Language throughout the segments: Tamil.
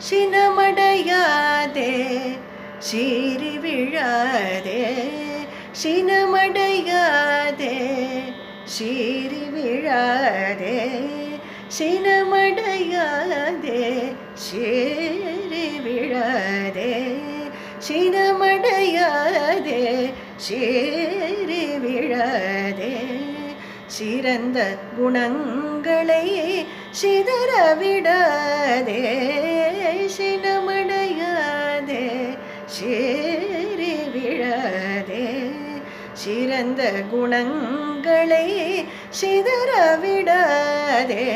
சினமடையாதே சீறி விழாதே சினமடையாதே சீறி விழாதே சினமடையாதே சீறி விழாதே சினமடையாதே சீறி விழாதே சிறந்த குணங்களை சிதறவிடாதே சினமடையாதே சீறி விழாதே சிறந்த குணங்களை சிதறவிடாதே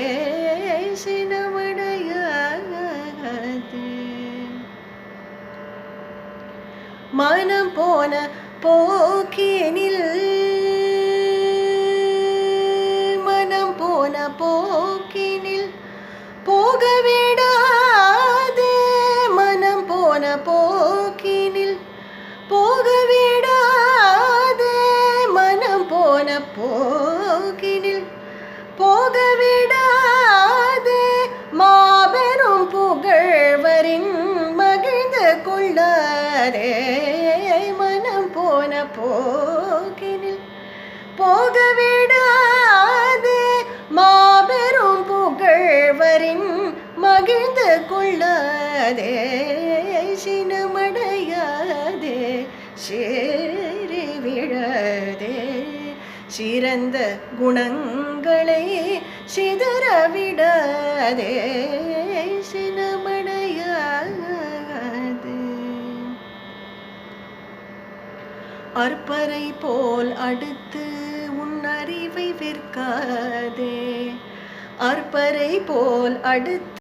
சினமடையாதே மனம் போன போக்கினில் போக்கினில் போகவிடாதே மனம் போன போக்கினில் போகவிடாதே மனம் போன போக்கினில் போகவிடாதே மாபெரும் புகழ்வரின் மகிழ்ந்து கொள்ளாதே மனம் போன போக்கினில் போகவிடாதே மாபெரும் புகழ்வரின் மகிழ்ந்து கொள்ளாதே சினமடையாதே சீறி விழாதே சிறந்த குணங்களை சிதறவிடாதே சினமடையாதே அற்பரை போல் அடுத்து உன் அறிவை விற்காதே அற்பரை போல் அடுத்து